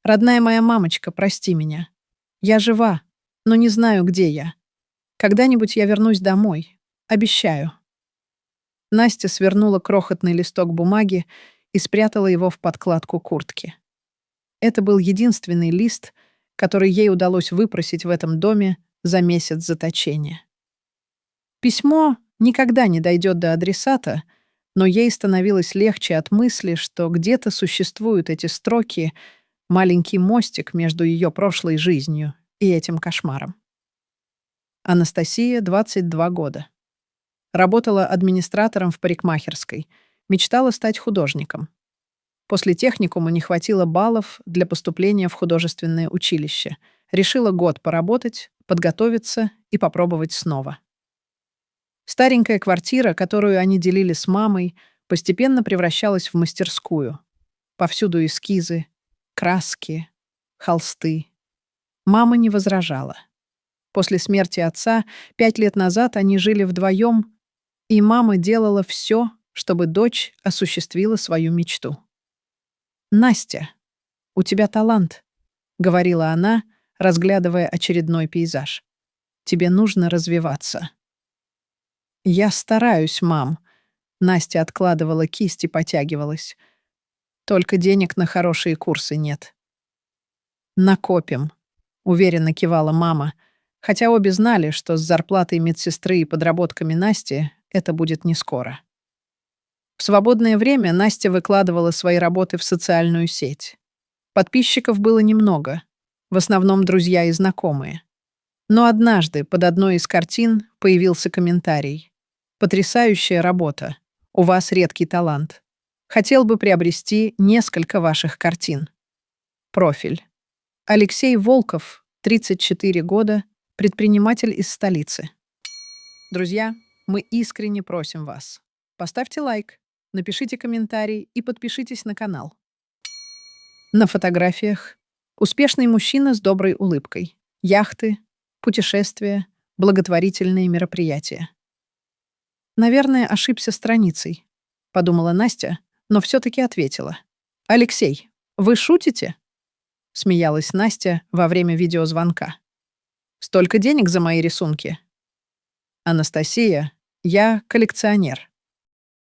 Родная моя мамочка, прости меня. Я жива, но не знаю, где я. Когда-нибудь я вернусь домой. Обещаю». Настя свернула крохотный листок бумаги и спрятала его в подкладку куртки. Это был единственный лист, который ей удалось выпросить в этом доме за месяц заточения. Письмо никогда не дойдет до адресата, но ей становилось легче от мысли, что где-то существуют эти строки, маленький мостик между ее прошлой жизнью и этим кошмаром. Анастасия, 22 года. Работала администратором в парикмахерской, мечтала стать художником. После техникума не хватило баллов для поступления в художественное училище. Решила год поработать, подготовиться и попробовать снова. Старенькая квартира, которую они делили с мамой, постепенно превращалась в мастерскую. Повсюду эскизы, краски, холсты. Мама не возражала. После смерти отца 5 лет назад они жили вдвоем, и мама делала все, чтобы дочь осуществила свою мечту. «Настя, у тебя талант», — говорила она, разглядывая очередной пейзаж. «Тебе нужно развиваться». «Я стараюсь, мам». Настя откладывала кисть и потягивалась. «Только денег на хорошие курсы нет». «Накопим», — уверенно кивала мама, хотя обе знали, что с зарплатой медсестры и подработками Насти это будет не скоро. В свободное время Настя выкладывала свои работы в социальную сеть. Подписчиков было немного, в основном друзья и знакомые. Но однажды под одной из картин появился комментарий: «Потрясающая работа. У вас редкий талант. Хотел бы приобрести несколько ваших картин». Профиль. Алексей Волков, 34 года, предприниматель из столицы. Друзья, мы искренне просим вас. Поставьте лайк, напишите комментарий и подпишитесь на канал. На фотографиях успешный мужчина с доброй улыбкой. Яхты, путешествия, благотворительные мероприятия. «Наверное, ошибся страницей», — подумала Настя, но все-таки ответила. «Алексей, вы шутите?» — смеялась Настя во время видеозвонка. «Столько денег за мои рисунки?» «Анастасия, я коллекционер.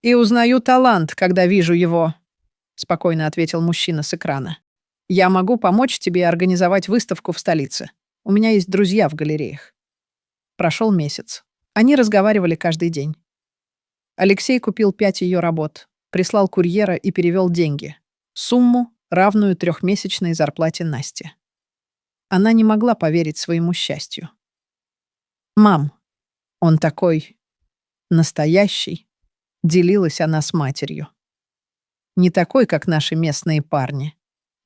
И узнаю талант, когда вижу его», — спокойно ответил мужчина с экрана. «Я могу помочь тебе организовать выставку в столице. У меня есть друзья в галереях». Прошел месяц. Они разговаривали каждый день. Алексей купил 5 ее работ, прислал курьера и перевел деньги. Сумму, равную 3-месячной зарплате Насти. Она не могла поверить своему счастью. «Мам, он такой настоящий», — делилась она с матерью. «Не такой, как наши местные парни.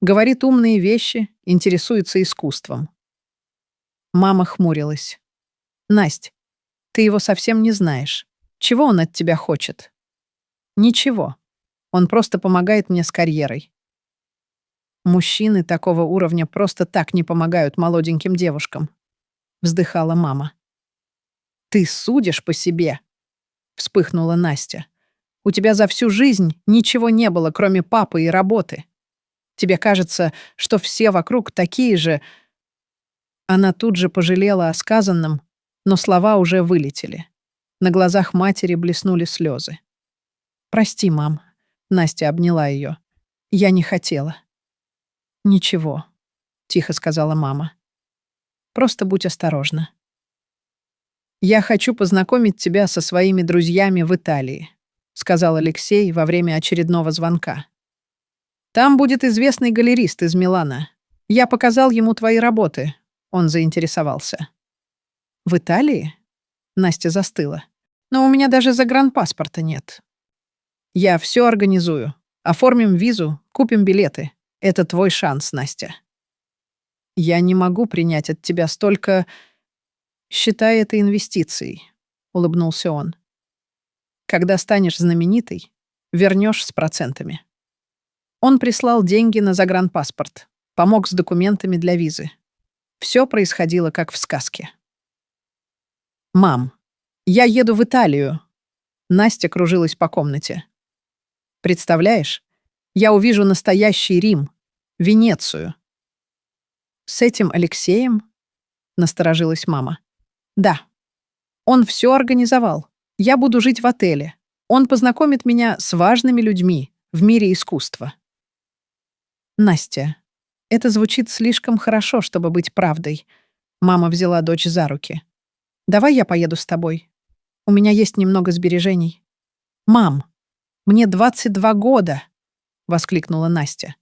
Говорит умные вещи, интересуется искусством». Мама хмурилась. «Насть, ты его совсем не знаешь. Чего он от тебя хочет?» «Ничего. Он просто помогает мне с карьерой». «Мужчины такого уровня просто так не помогают молоденьким девушкам», — вздыхала мама. «Ты судишь по себе», — вспыхнула Настя. «У тебя за всю жизнь ничего не было, кроме папы и работы. Тебе кажется, что все вокруг такие же...» Она тут же пожалела о сказанном, но слова уже вылетели. На глазах матери блеснули слезы. «Прости, мам», — Настя обняла ее. «Я не хотела». «Ничего», — тихо сказала мама. «Просто будь осторожна». «Я хочу познакомить тебя со своими друзьями в Италии», — сказал Алексей во время очередного звонка. «Там будет известный галерист из Милана. Я показал ему твои работы». Он заинтересовался. «В Италии?» Настя застыла. «Но у меня даже загранпаспорта нет». «Я все организую. Оформим визу, купим билеты. Это твой шанс, Настя». «Я не могу принять от тебя столько...» «Считай это инвестицией», — улыбнулся он. «Когда станешь знаменитой, вернешь с процентами». Он прислал деньги на загранпаспорт, помог с документами для визы. Все происходило как в сказке. «Мам, я еду в Италию». Настя кружилась по комнате. «Представляешь, я увижу настоящий Рим, Венецию. С этим Алексеем? Насторожилась мама. Да. Он все организовал. Я буду жить в отеле. Он познакомит меня с важными людьми в мире искусства. Настя, это звучит слишком хорошо, чтобы быть правдой. Мама взяла дочь за руки. Давай я поеду с тобой. У меня есть немного сбережений. Мам, мне 22 года, воскликнула Настя.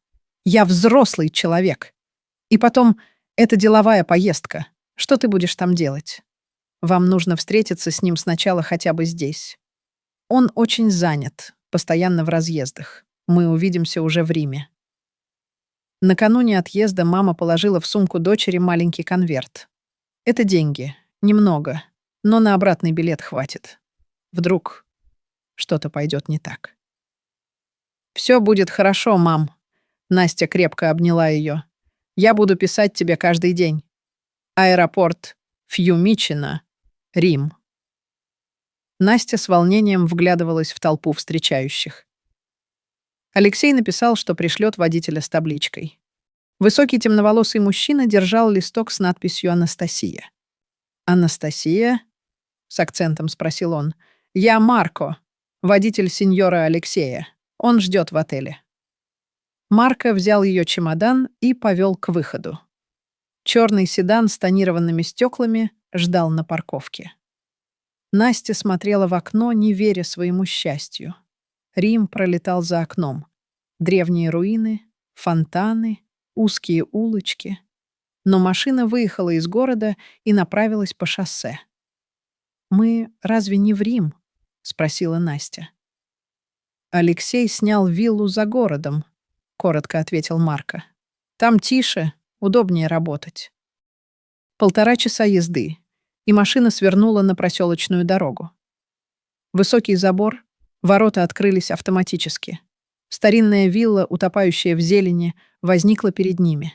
Я взрослый человек. И потом, это деловая поездка. Что ты будешь там делать? Вам нужно встретиться с ним сначала хотя бы здесь. Он очень занят, постоянно в разъездах. Мы увидимся уже в Риме. Накануне отъезда мама положила в сумку дочери маленький конверт. Это деньги. Немного. Но на обратный билет хватит. Вдруг что-то пойдет не так. «Все будет хорошо, мам». Настя крепко обняла ее. «Я буду писать тебе каждый день. Аэропорт Фьюмичино, Рим». Настя с волнением вглядывалась в толпу встречающих. Алексей написал, что пришлет водителя с табличкой. Высокий темноволосый мужчина держал листок с надписью «Анастасия». «Анастасия?» — с акцентом спросил он. «Я Марко, водитель сеньора Алексея. Он ждет в отеле». Марко взял ее чемодан и повел к выходу. Черный седан с тонированными стеклами ждал на парковке. Настя смотрела в окно, не веря своему счастью. Рим пролетал за окном. Древние руины, фонтаны, узкие улочки. Но машина выехала из города и направилась по шоссе. «Мы разве не в Рим?» — спросила Настя. «Алексей снял виллу за городом», — коротко ответил Марко. «Там тише, удобнее работать». 1,5 часа езды, и машина свернула на проселочную дорогу. Высокий забор, ворота открылись автоматически. Старинная вилла, утопающая в зелени, возникла перед ними.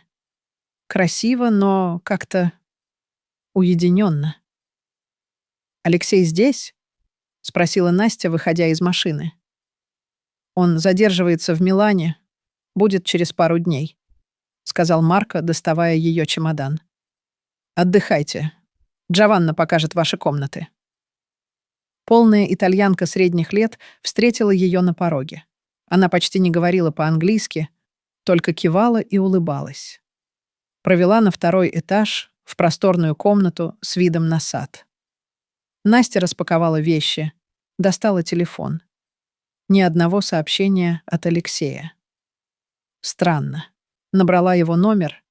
Красиво, но как-то уединенно. «Алексей здесь?» — спросила Настя, выходя из машины. «Он задерживается в Милане, будет через пару дней», — сказал Марко, доставая ее чемодан. «Отдыхайте. Джованна покажет ваши комнаты». Полная итальянка средних лет встретила ее на пороге. Она почти не говорила по-английски, только кивала и улыбалась. Провела на 2-й этаж, в просторную комнату с видом на сад. Настя распаковала вещи, достала телефон. Ни одного сообщения от Алексея. Странно. Набрала его номер.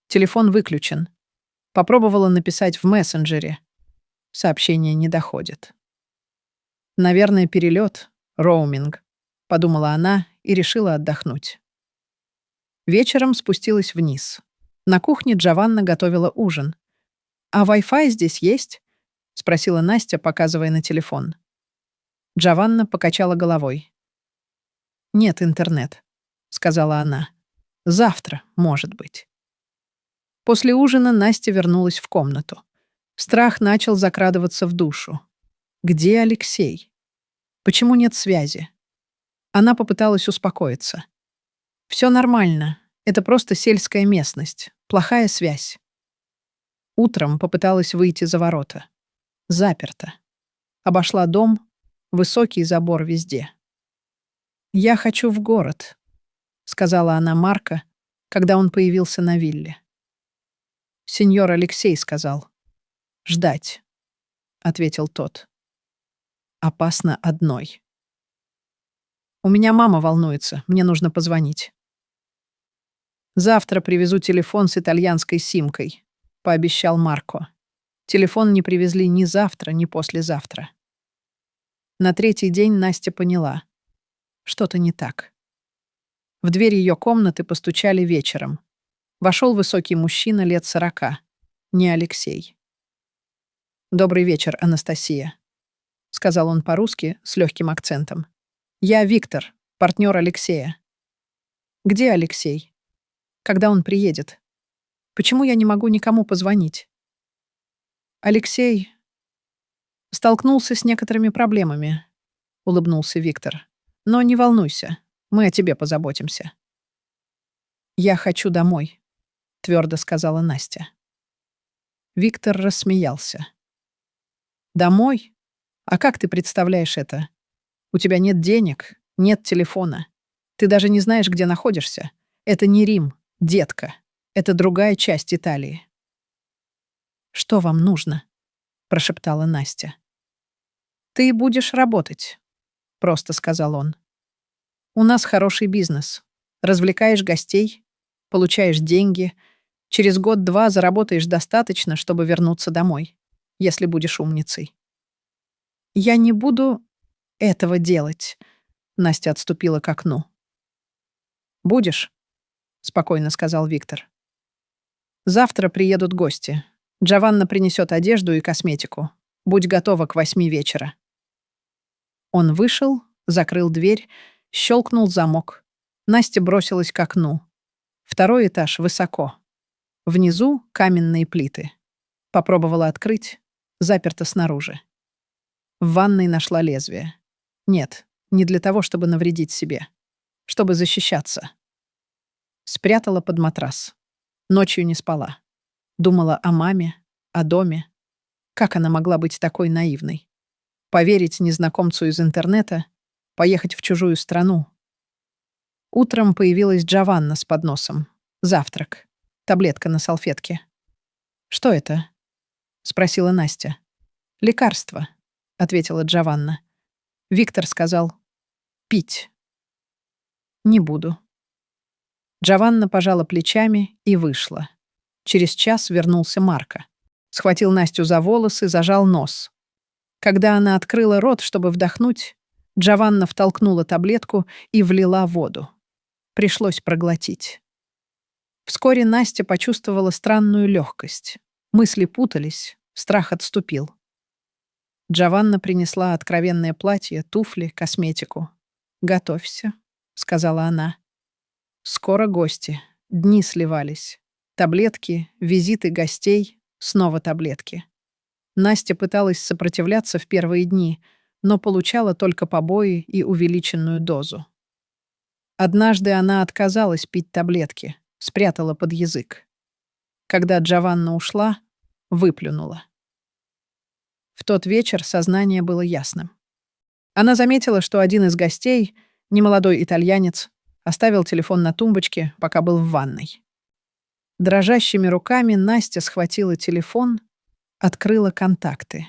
Телефон выключен. Попробовала написать в мессенджере. Сообщение не доходит. «Наверное, перелет, роуминг», — подумала она и решила отдохнуть. Вечером спустилась вниз. На кухне Джованна готовила ужин. «А Wi-Fi здесь есть?» — спросила Настя, показывая на телефон. Джованна покачала головой. «Нет интернет», — сказала она. «Завтра, может быть». После ужина Настя вернулась в комнату. Страх начал закрадываться в душу. Где Алексей? Почему нет связи? Она попыталась успокоиться. Все нормально. Это просто сельская местность. Плохая связь. Утром попыталась выйти за ворота. Заперто. Обошла дом. Высокий забор везде. «Я хочу в город», — сказала она Марко, когда он появился на вилле. «Сеньор Алексей сказал. Ждать», — ответил тот. «Опасно одной». «У меня мама волнуется, мне нужно позвонить». «Завтра привезу телефон с итальянской симкой», — пообещал Марко. Телефон не привезли ни завтра, ни послезавтра. На 3-й день Настя поняла. Что-то не так. В дверь ее комнаты постучали вечером. Вошел высокий мужчина лет 40. Не Алексей. «Добрый вечер, Анастасия», — сказал он по-русски с легким акцентом. «Я Виктор, партнер Алексея». «Где Алексей? Когда он приедет? Почему я не могу никому позвонить?» «Алексей столкнулся с некоторыми проблемами», — улыбнулся Виктор. «Но не волнуйся, мы о тебе позаботимся». «Я хочу домой», твердо сказала Настя. Виктор рассмеялся. Домой? А как ты представляешь это? У тебя нет денег, нет телефона. Ты даже не знаешь, где находишься. Это не Рим, детка. Это другая часть Италии. «Что вам нужно?» — прошептала Настя. «Ты будешь работать», — просто сказал он. «У нас хороший бизнес. Развлекаешь гостей, получаешь деньги. Через год-два заработаешь достаточно, чтобы вернуться домой, если будешь умницей». «Я не буду этого делать», — Настя отступила к окну. «Будешь», — спокойно сказал Виктор. «Завтра приедут гости. Джованна принесет одежду и косметику. Будь готова к 8 вечера». Он вышел, закрыл дверь, щелкнул замок. Настя бросилась к окну. Второй этаж высоко. Внизу каменные плиты. Попробовала открыть. Заперто снаружи. В ванной нашла лезвие. Нет, не для того, чтобы навредить себе. Чтобы защищаться. Спрятала под матрас. Ночью не спала. Думала о маме, о доме. Как она могла быть такой наивной? Поверить незнакомцу из интернета, поехать в чужую страну. Утром появилась Джованна с подносом. Завтрак. Таблетка на салфетке. «Что это?» — спросила Настя. «Лекарство», — ответила Джованна. Виктор сказал «пить». «Не буду». Джованна пожала плечами и вышла. Через час вернулся Марко. Схватил Настю за волосы, зажал нос. Когда она открыла рот, чтобы вдохнуть, Джованна втолкнула таблетку и влила воду. Пришлось проглотить. Вскоре Настя почувствовала странную легкость. Мысли путались, страх отступил. Джованна принесла откровенное платье, туфли, косметику. «Готовься», — сказала она. Скоро гости. Дни сливались. Таблетки, визиты гостей, снова таблетки. Настя пыталась сопротивляться в первые дни, но получала только побои и увеличенную дозу. Однажды она отказалась пить таблетки, спрятала под язык. Когда Джованна ушла, выплюнула. В тот вечер сознание было ясным. Она заметила, что один из гостей, немолодой итальянец, оставил телефон на тумбочке, пока был в ванной. Дрожащими руками Настя схватила телефон, открыла контакты.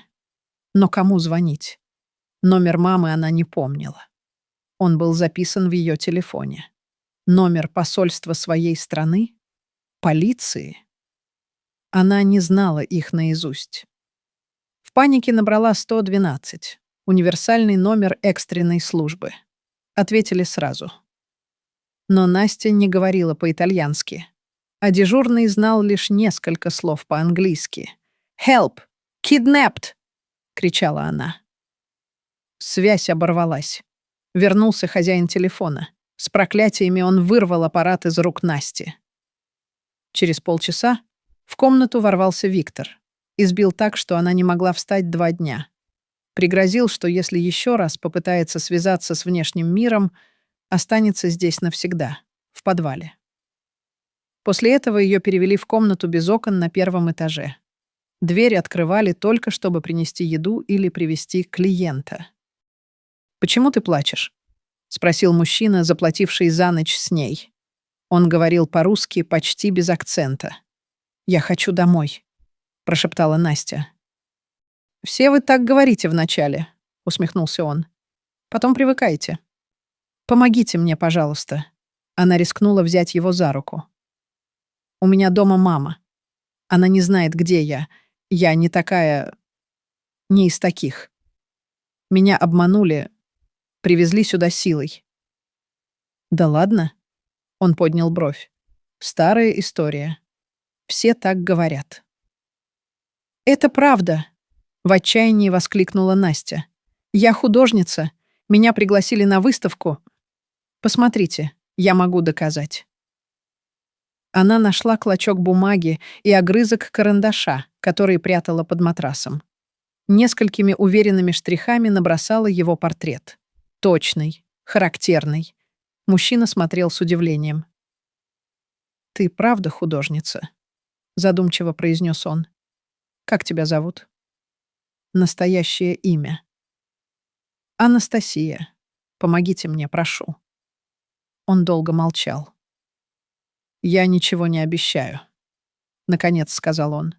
Но кому звонить? Номер мамы она не помнила. Он был записан в ее телефоне. Номер посольства своей страны? Полиции? Она не знала их наизусть. В панике набрала 112, универсальный номер экстренной службы. Ответили сразу. Но Настя не говорила по-итальянски, а дежурный знал лишь несколько слов по-английски. «Help! Kidnapped!» — кричала она. Связь оборвалась. Вернулся хозяин телефона. С проклятиями он вырвал аппарат из рук Насти. Через полчаса в комнату ворвался Виктор. Избил так, что она не могла встать 2 дня. Пригрозил, что если еще раз попытается связаться с внешним миром, останется здесь навсегда, в подвале. После этого ее перевели в комнату без окон на 1 этаже. Дверь открывали только, чтобы принести еду или привести клиента. «Почему ты плачешь?» — спросил мужчина, заплативший за ночь с ней. Он говорил по-русски почти без акцента. «Я хочу домой», — прошептала Настя. «Все вы так говорите вначале», — усмехнулся он. «Потом привыкайте. Помогите мне, пожалуйста». Она рискнула взять его за руку. «У меня дома мама. Она не знает, где я. Я не такая... не из таких. Меня обманули, привезли сюда силой». «Да ладно?» — он поднял бровь. «Старая история. Все так говорят». «Это правда!» — в отчаянии воскликнула Настя. «Я художница. Меня пригласили на выставку. Посмотрите, я могу доказать». Она нашла клочок бумаги и огрызок карандаша, который прятала под матрасом. Несколькими уверенными штрихами набросала его портрет. Точный, характерный. Мужчина смотрел с удивлением. Ты правда художница? Задумчиво произнес он. Как тебя зовут? Настоящее имя. Анастасия. Помогите мне, прошу. Он долго молчал. Я ничего не обещаю, наконец сказал он.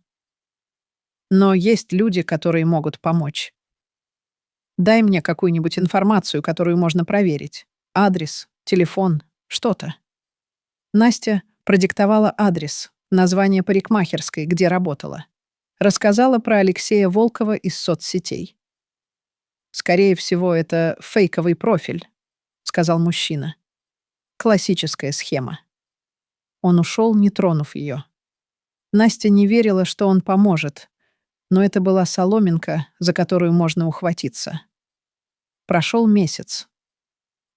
Но есть люди, которые могут помочь. Дай мне какую-нибудь информацию, которую можно проверить. Адрес, телефон, что-то. Настя продиктовала адрес, название парикмахерской, где работала. Рассказала про Алексея Волкова из соцсетей. «Скорее всего, это фейковый профиль», — сказал мужчина. «Классическая схема». Он ушел, не тронув ее. Настя не верила, что он поможет, но это была соломинка, за которую можно ухватиться. Прошел месяц.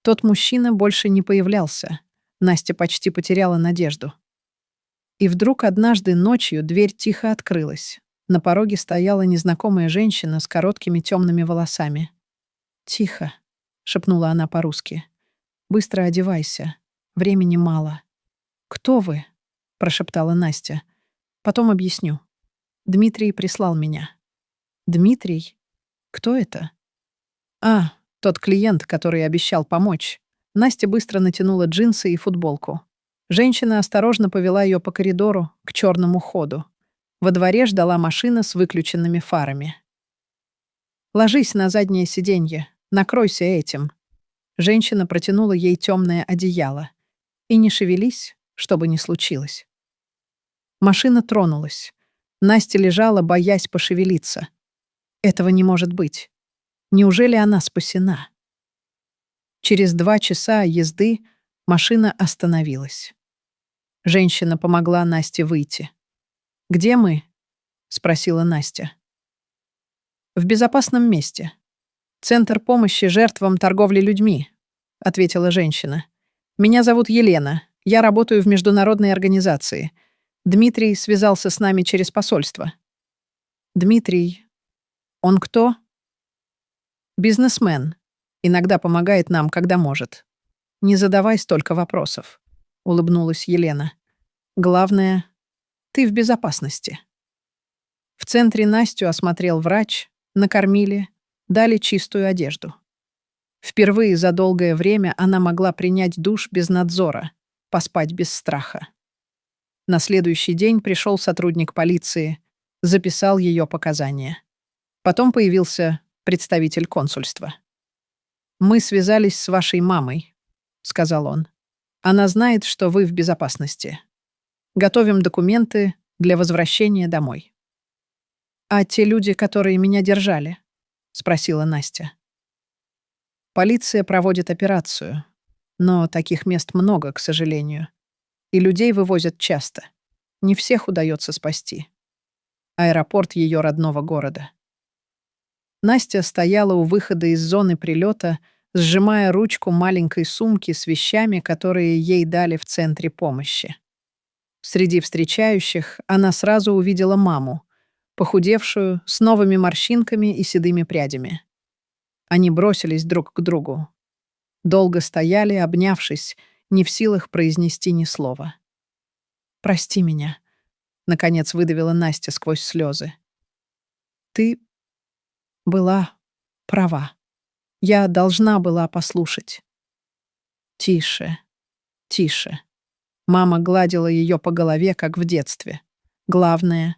Тот мужчина больше не появлялся. Настя почти потеряла надежду. И вдруг однажды ночью дверь тихо открылась. На пороге стояла незнакомая женщина с короткими темными волосами. «Тихо», — шепнула она по-русски. «Быстро одевайся. Времени мало». «Кто вы?» — прошептала Настя. «Потом объясню. Дмитрий прислал меня». «Дмитрий? Кто это?» «А, тот клиент, который обещал помочь». Настя быстро натянула джинсы и футболку. Женщина осторожно повела ее по коридору к черному ходу. Во дворе ждала машина с выключенными фарами. «Ложись на заднее сиденье, накройся этим». Женщина протянула ей темное одеяло. «И не шевелись, что бы ни случилось». Машина тронулась. Настя лежала, боясь пошевелиться. Этого не может быть. Неужели она спасена? Через 2 часа езды машина остановилась. Женщина помогла Насте выйти. «Где мы?» — спросила Настя. «В безопасном месте. Центр помощи жертвам торговли людьми», — ответила женщина. «Меня зовут Елена. Я работаю в международной организации. Дмитрий связался с нами через посольство». «Дмитрий? Он кто?» «Бизнесмен. Иногда помогает нам, когда может. Не задавай столько вопросов», — улыбнулась Елена. «Главное, ты в безопасности». В центре Настю осмотрел врач, накормили, дали чистую одежду. Впервые за долгое время она могла принять душ без надзора, поспать без страха. На следующий день пришел сотрудник полиции, записал ее показания. Потом появился представитель консульства. «Мы связались с вашей мамой», — сказал он. «Она знает, что вы в безопасности. Готовим документы для возвращения домой». «А те люди, которые меня держали?» — спросила Настя. «Полиция проводит операцию, но таких мест много, к сожалению. И людей вывозят часто. Не всех удается спасти. Аэропорт ее родного города». Настя стояла у выхода из зоны прилета, сжимая ручку маленькой сумки с вещами, которые ей дали в центре помощи. Среди встречающих она сразу увидела маму, похудевшую, с новыми морщинками и седыми прядями. Они бросились друг к другу. Долго стояли, обнявшись, не в силах произнести ни слова. «Прости меня», — наконец выдавила Настя сквозь слезы. «Ты была права. Я должна была послушать». «Тише, тише». Мама гладила ее по голове, как в детстве. «Главное,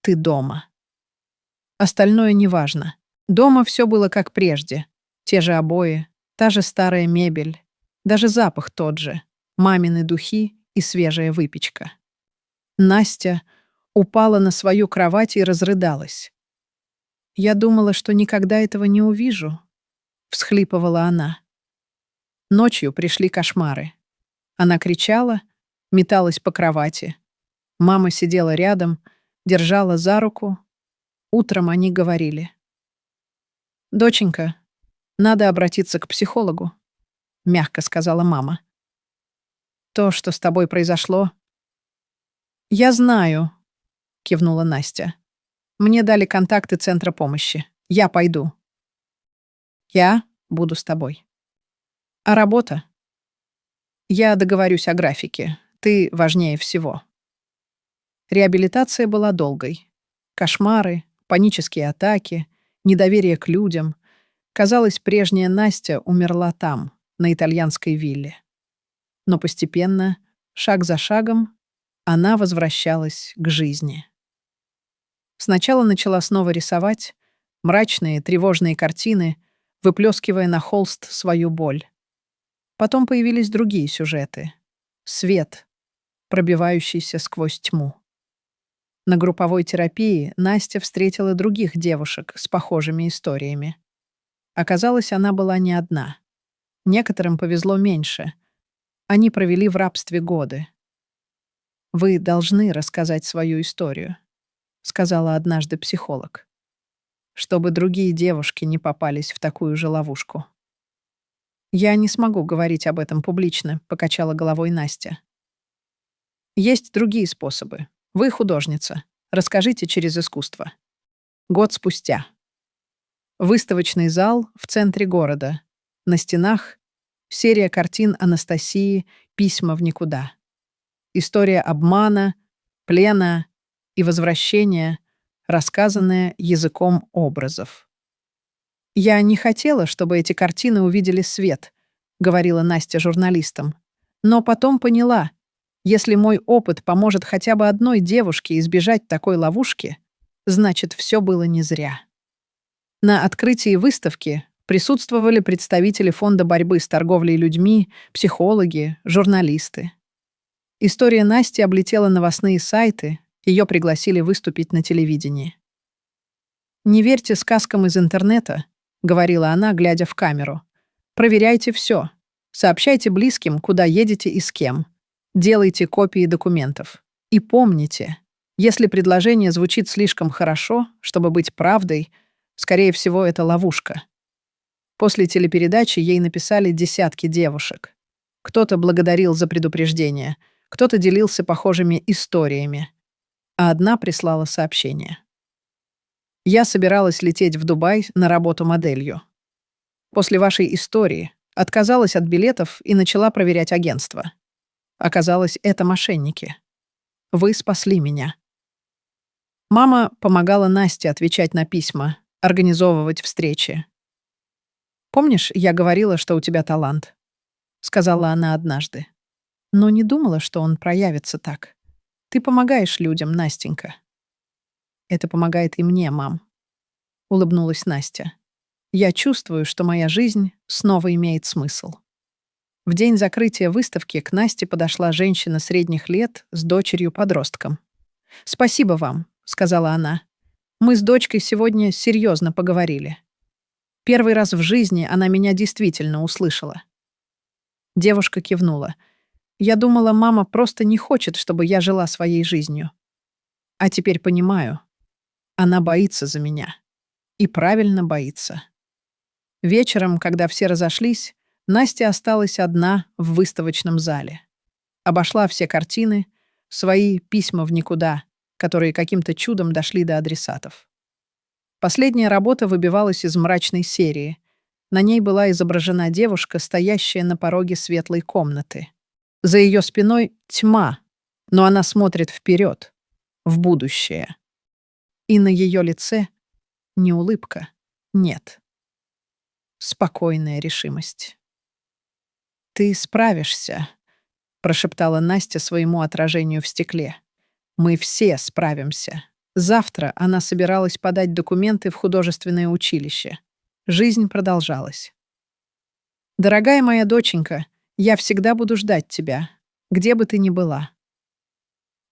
ты дома. Остальное неважно. Дома все было как прежде. Те же обои, та же старая мебель, даже запах тот же, мамины духи и свежая выпечка». Настя упала на свою кровать и разрыдалась. «Я думала, что никогда этого не увижу», — всхлипывала она. Ночью пришли кошмары. Она кричала, металась по кровати. Мама сидела рядом, держала за руку. Утром они говорили: «Доченька, надо обратиться к психологу», — мягко сказала мама. «То, что с тобой произошло...» «Я знаю», — кивнула Настя. «Мне дали контакты центра помощи. Я пойду». «Я буду с тобой». «А работа?» «Я договорюсь о графике. Ты важнее всего. Реабилитация была долгой. Кошмары, панические атаки, недоверие к людям. Казалось, прежняя Настя умерла там, на итальянской вилле. Но постепенно, шаг за шагом, она возвращалась к жизни. Сначала начала снова рисовать мрачные, тревожные картины, выплескивая на холст свою боль. Потом появились другие сюжеты. Свет, пробивающийся сквозь тьму. На групповой терапии Настя встретила других девушек с похожими историями. Оказалось, она была не одна. Некоторым повезло меньше. Они провели в рабстве годы. «Вы должны рассказать свою историю», — сказала однажды психолог, «чтобы другие девушки не попались в такую же ловушку». «Я не смогу говорить об этом публично», — покачала головой Настя. «Есть другие способы. Вы художница. Расскажите через искусство». Год спустя. Выставочный зал в центре города. На стенах серия картин Анастасии «Письма в никуда». История обмана, плена и возвращения, рассказанная языком образов. «Я не хотела, чтобы эти картины увидели свет», — говорила Настя журналистам. «Но потом поняла, если мой опыт поможет хотя бы одной девушке избежать такой ловушки, значит, все было не зря». На открытии выставки присутствовали представители Фонда борьбы с торговлей людьми, психологи, журналисты. История Насти облетела новостные сайты, ее пригласили выступить на телевидении. «Не верьте сказкам из интернета», — говорила она, глядя в камеру. «Проверяйте все. Сообщайте близким, куда едете и с кем. Делайте копии документов. И помните, если предложение звучит слишком хорошо, чтобы быть правдой, скорее всего, это ловушка». После телепередачи ей написали десятки девушек. Кто-то благодарил за предупреждение, кто-то делился похожими историями, а одна прислала сообщение. «Я собиралась лететь в Дубай на работу моделью. После вашей истории отказалась от билетов и начала проверять агентство. Оказалось, это мошенники. Вы спасли меня». Мама помогала Насте отвечать на письма, организовывать встречи. «Помнишь, я говорила, что у тебя талант?» — сказала она однажды. «Но не думала, что он проявится так. Ты помогаешь людям, Настенька». «Это помогает и мне, мам», — улыбнулась Настя. «Я чувствую, что моя жизнь снова имеет смысл». В день закрытия выставки к Насте подошла женщина средних лет с дочерью-подростком. «Спасибо вам», — сказала она. «Мы с дочкой сегодня серьезно поговорили. Первый раз в жизни она меня действительно услышала». Девушка кивнула. «Я думала, мама просто не хочет, чтобы я жила своей жизнью. А теперь понимаю. Она боится за меня. И правильно боится». Вечером, когда все разошлись, Настя осталась одна в выставочном зале. Обошла все картины, свои письма в никуда, которые каким-то чудом дошли до адресатов. Последняя работа выбивалась из мрачной серии. На ней была изображена девушка, стоящая на пороге светлой комнаты. За ее спиной тьма, но она смотрит вперед, в будущее. И на ее лице не улыбка, нет. Спокойная решимость. «Ты справишься», — прошептала Настя своему отражению в стекле. «Мы все справимся». Завтра она собиралась подать документы в художественное училище. Жизнь продолжалась. «Дорогая моя доченька, я всегда буду ждать тебя, где бы ты ни была».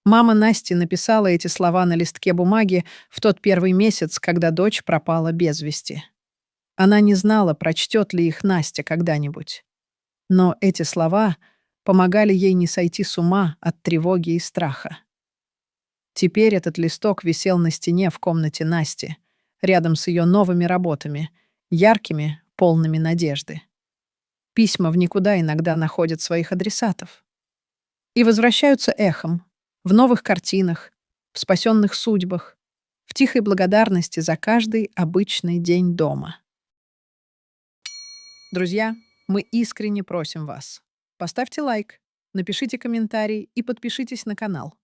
Мама Насти написала эти слова на листке бумаги в тот первый месяц, когда дочь пропала без вести. Она не знала, прочтет ли их Настя когда-нибудь. Но эти слова помогали ей не сойти с ума от тревоги и страха. Теперь этот листок висел на стене в комнате Насти, рядом с ее новыми работами, яркими, полными надежды. Письма в никуда иногда находят своих адресатов. И возвращаются эхом, в новых картинах, в спасенных судьбах, в тихой благодарности за каждый обычный день дома. Друзья, мы искренне просим вас. Поставьте лайк, напишите комментарий и подпишитесь на канал.